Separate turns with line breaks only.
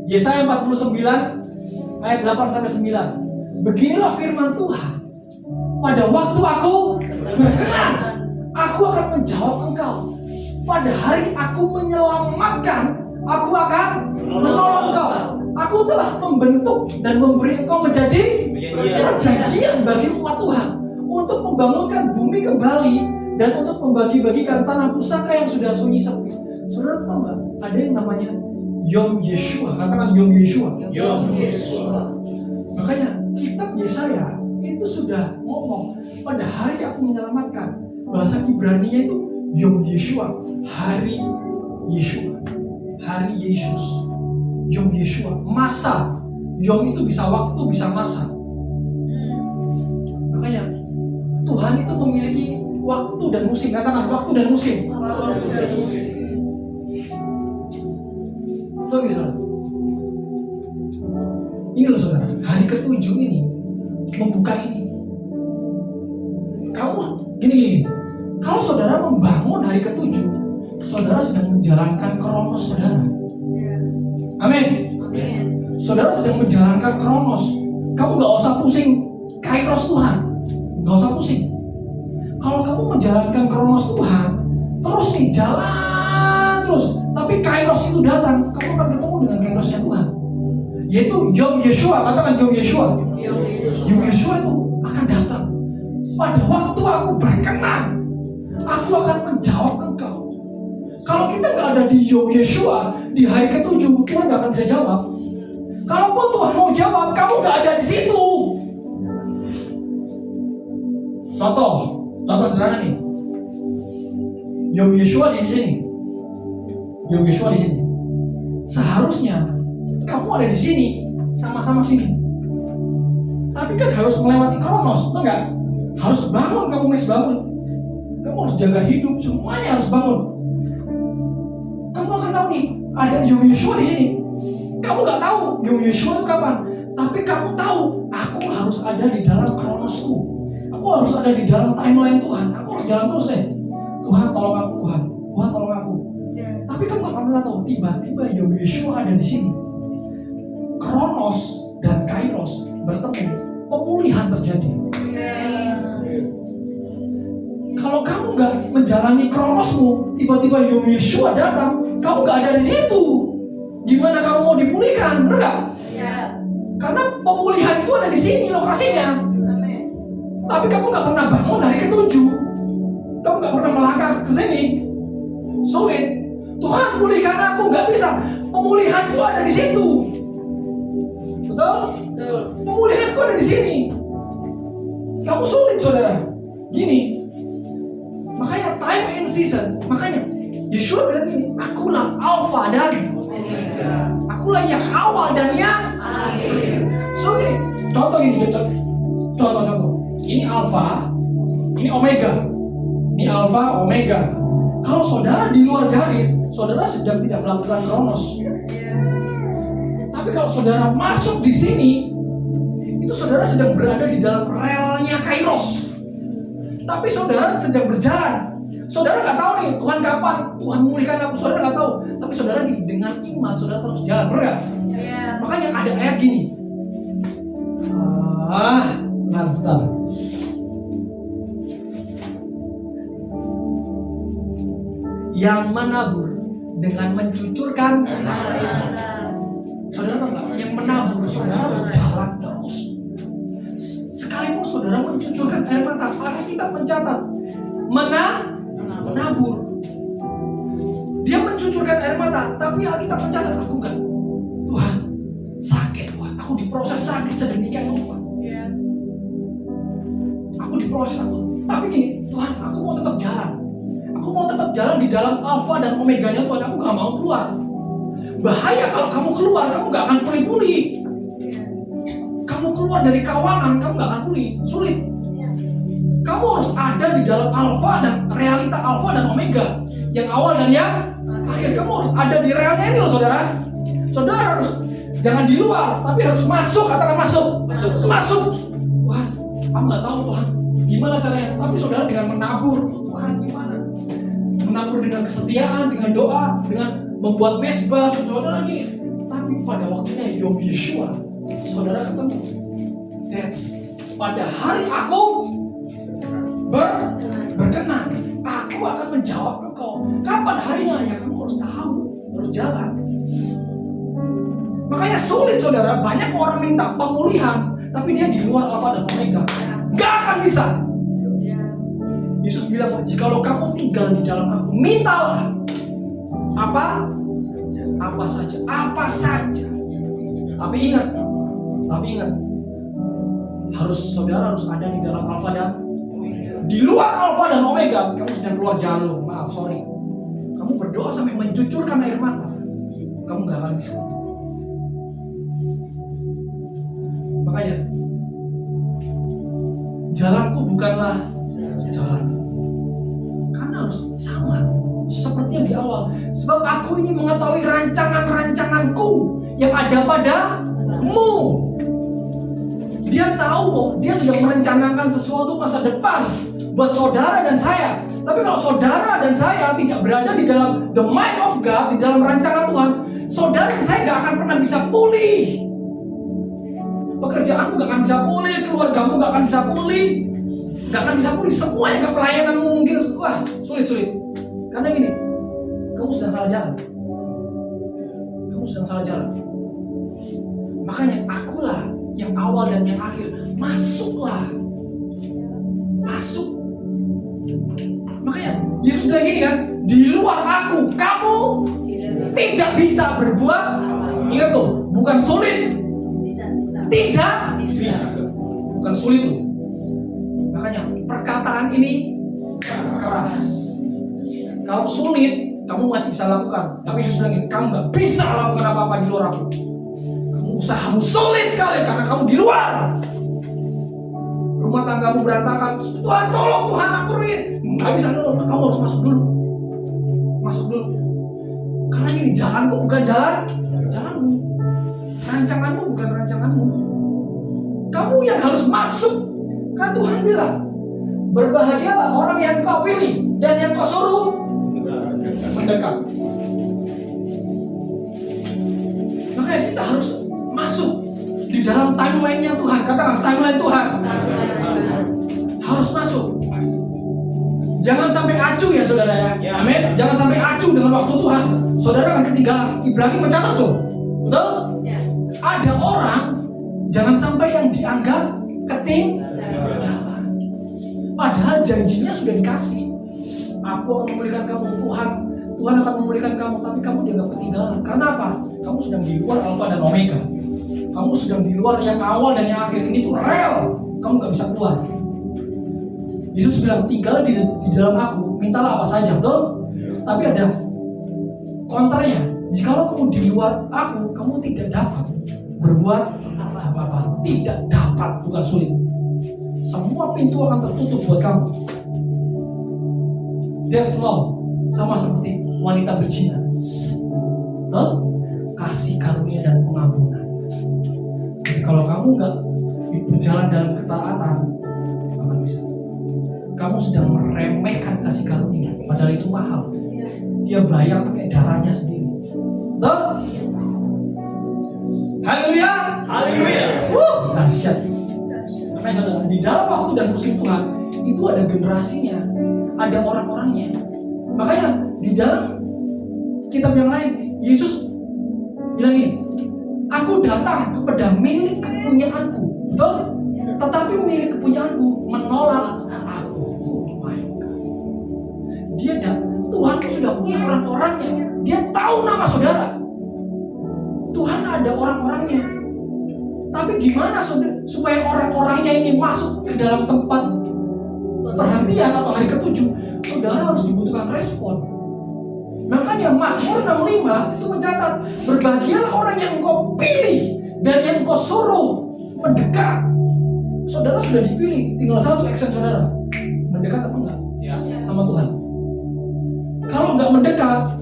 Yesaya 49 ayat 8-9. Beginilah firman Tuhan. Pada waktu aku berkenan, aku akan menjawab engkau. Pada hari aku menyelamatkan, aku akan menolong engkau. Aku telah membentuk dan memberi engkau menjadi perjanjian bagi umat Tuhan, untuk membangunkan bumi kembali dan untuk membagi-bagikan tanah pusaka yang sudah sunyi sepi. Saudara tahu nggak? Ada yang namanya Yom Yeshua. Katakan Yom Yeshua.
Yom Yeshua.
Makanya kitab Yesaya itu sudah ngomong pada hari aku menyelamatkan. Bahasa Ibrani-nya itu Yom Yeshua, hari Yeshua, hari Yesus. Yom Yeshua, masa. Yom itu bisa waktu, bisa masa. Makanya Tuhan itu memiliki waktu dan musim. Katakan waktu dan musim. So gitu, saudara. Ini loh saudara, hari ke-7 ini membuka ini. Kamu gini. Kalau saudara membangun hari ke-7, saudara sedang menjalankan kronos saudara. Amin. Saudara sedang menjalankan kronos. Kamu gak usah pusing kairos Tuhan. Gak usah pusing. Kalau kamu menjalankan kronos Tuhan, terus nih jalan terus, tapi kairos itu datang, kamu akan ketemu dengan kairosnya Tuhan, yaitu Yom Yeshua. Katakan Yom Yeshua. Yom Yeshua itu akan datang. Pada waktu aku berkenan, aku akan menjawab engkau. Kalau kita nggak ada di Yom Yeshua, di hari ke-7, Tuhan nggak akan bisa jawab. Kalaupun Tuhan mau jawab, kamu nggak ada di situ. Contoh sederhana nih. Yom Yeshua di sini. Yom Yeshua di sini. Seharusnya kamu ada di sini, sama-sama sini. Tapi kan harus melewati kronos, betul nggak? Harus bangun, kamu harus bangun. Kamu harus jaga hidup, semuanya harus bangun. Kamu akan tahu nih, ada Yom Yeshua di sini. Kamu nggak tahu Yom Yeshua itu kapan, tapi kamu tahu aku harus ada di dalam kronosku. Aku harus ada di dalam timeline Tuhan. Aku harus jalan terus deh. Tuhan tolong aku, Tuhan tolong aku. Tapi kamu nggak pernah tahu, tiba-tiba Yom Yeshua ada di sini. Kronos dan kairos bertemu, pemulihan terjadi. Kalau kamu nggak menjalani kronosmu, tiba-tiba Yom Yeshua datang, kamu nggak ada di situ. Gimana kamu mau dipulihkan? Benar nggak? Karena pemulihan itu ada di sini lokasinya. Tapi kamu nggak pernah bangun hari ke-7. Kamu nggak pernah melangkah ke sini. Sulit. Tuhan pulihkan aku, nggak bisa. Pemulihan itu ada di situ. Betul? Pemulihan itu ada di sini. Kamu sulit saudara. Gini. Makanya time and season. Makanya Yeshua bilang gini, akulah Alpha dan Omega. Akulah yang awal dan yang akhir. So gini, contoh gini, contoh. Ini Alpha, ini Omega. Ini Alpha, Omega. Kalau saudara di luar garis, saudara sedang tidak melakukan kronos. Tapi kalau saudara masuk di sini, itu saudara sedang berada di dalam relnya kairos. Tapi saudara sedang berjalan. Saudara nggak tahu nih Tuhan kapan Tuhan memulihkan aku. Saudara nggak tahu. Tapi saudara dengan iman saudara terus jalan, benar nggak? Makanya ada ayat gini. Sebentar. Yang menabur dengan mencucurkan saudara tahu nggak? Yang menabur saudara berjalan terus. Sekalipun saudara mencucurkan air mata, kita mencatat menabur. Dia mencucurkan air mata, tapi Alkitab mencatat aku enggak. Tuhan, sakit Tuhan. Aku diproses sakit sedemikian rupa. Aku diproses aku. Tapi gini, Tuhan, aku mau tetap jalan. Aku mau tetap jalan di dalam Alpha dan Omega-nya Tuhan. Aku gak mau keluar. Bahaya kalau kamu keluar, kamu gak akan pulih-pulih. Kamu keluar dari kawanan, kamu gak akan pulih. Sulit. Kamu harus ada di dalam Alpha dan realita Alpha dan Omega, yang awal dan yang akhir. Kamu harus ada di realnya ini loh saudara. Saudara harus jangan di luar, tapi harus masuk. Katakan masuk. Tuhan, aku nggak tahu Tuhan gimana caranya. Tapi saudara dengan menabur, Tuhan gimana? Menabur dengan kesetiaan, dengan doa, dengan membuat mesbah, saudara lagi. Tapi Tapi pada waktunya Yom Yeshua, saudara ketemu. That's pada hari aku berkenan, aku akan menjawab engkau. Kapan harinya? Ya kamu harus tahu, harus jalan. Makanya sulit saudara, banyak orang minta pemulihan, tapi dia di luar Alfa dan Omega. Gak akan bisa. Yesus bilang, jikalau kamu tinggal di dalam aku, mintalah. Apa? Apa saja. Tapi ingat, saudara harus ada di dalam Alfa dan Omega. Di luar Alfa dan Omega, kamu sedang keluar jalur. Maaf, sorry. Kamu berdoa sampai mencucurkan air mata, kamu gak akan bisa. Makanya, jalanku bukanlah jalan. Karena harus sama seperti yang di awal. Sebab aku ini mengetahui rancangan-rancanganku yang ada padamu. Dia tahu kok, dia sedang merencanakan sesuatu masa depan buat saudara dan saya. Tapi kalau saudara dan saya tidak berada di dalam the mind of God, di dalam rancangan Tuhan, saudara dan saya gak akan pernah bisa pulih. Pekerjaanmu gak akan bisa pulih, keluargamu gak akan bisa pulih, gak akan bisa pulih. Semuanya ke pelayananmu mungkin sulit. Karena gini, kamu sedang salah jalan. Makanya akulah yang awal dan yang akhir. Masuk. Makanya Yesus bilang gini kan, di luar aku kamu tidak bisa berbuat. Ingat tuh, bukan sulit. Tidak bisa. Bukan sulit tuh. Makanya perkataan ini keras. Kalau sulit, kamu masih bisa lakukan. Tapi Yesus bilang gini, kamu gak bisa lakukan apa-apa di luar aku. Kamu usahamu sulit sekali karena kamu di luar. Rumah tanggamu berantakan. Tuhan tolong, Tuhan aku ruin. Gak bisa dulu, kamu harus masuk dulu. Karena ini jalanku bukan jalanmu. Rancanganmu bukan rancanganmu. Kamu yang harus masuk. Kan Tuhan bilang, berbahagialah orang yang kau pilih dan yang kau suruh mendekat. Makanya kita harus masuk di dalam timeline-nya Tuhan. Katakan timeline Tuhan. Harus masuk. Jangan sampai acuh ya saudara ya. Amin. Jangan sampai acuh dengan waktu Tuhan. Saudara akan ketinggalan. Ibrahim mencatat loh. Betul? Ya. Ada orang jangan sampai yang dianggap ketinggalan. Padahal janjinya sudah dikasih. Aku akan memulihkan kamu, Tuhan akan memulihkan kamu, tapi kamu dianggap ketinggalan. Karena apa? Kamu sedang di luar Alfa dan Omega. Kamu sedang di luar yang awal dan yang akhir. Ini tuh real. Kamu gak bisa keluar. Yesus bilang, tinggal di dalam aku, mintalah apa saja, betul? Tapi ada konternya. Jikalau kamu di luar aku, kamu tidak dapat berbuat apa-apa. Tidak dapat, bukan sulit. Semua pintu akan tertutup buat kamu. That's law. Sama seperti wanita berzina. Kasih karunia dan pengampunan. Jadi kalau kamu nggak berjalan dalam ketaatan, akan bisa. Kamu sedang meremehkan kasih karunia, padahal itu mahal. Dia bayar pakai darahnya sendiri. Betul? Haleluya. Dahsyat. Makanya saudara, di dalam waktu dan musim Tuhan itu ada generasinya, ada orang-orangnya. Makanya di dalam kitab yang lain Yesus bilang ini, aku datang kepada milik kepunyaanku, betul? Tetapi milik kepunyaanku menolak aku. Oh my God. Tuhan sudah punya orang-orangnya. Dia tahu nama saudara. Tuhan ada orang-orangnya. Tapi gimana supaya orang-orangnya ini masuk ke dalam tempat perhentian atau hari ketujuh? Saudara harus dibutuhkan respon. Makanya Mazmur 65 itu mencatat, berbahagialah orang yang engkau pilih dan yang engkau suruh mendekat. Saudara sudah dipilih, tinggal satu action saudara. Mendekat apa enggak? Ya. Sama Tuhan. Kalau enggak mendekat,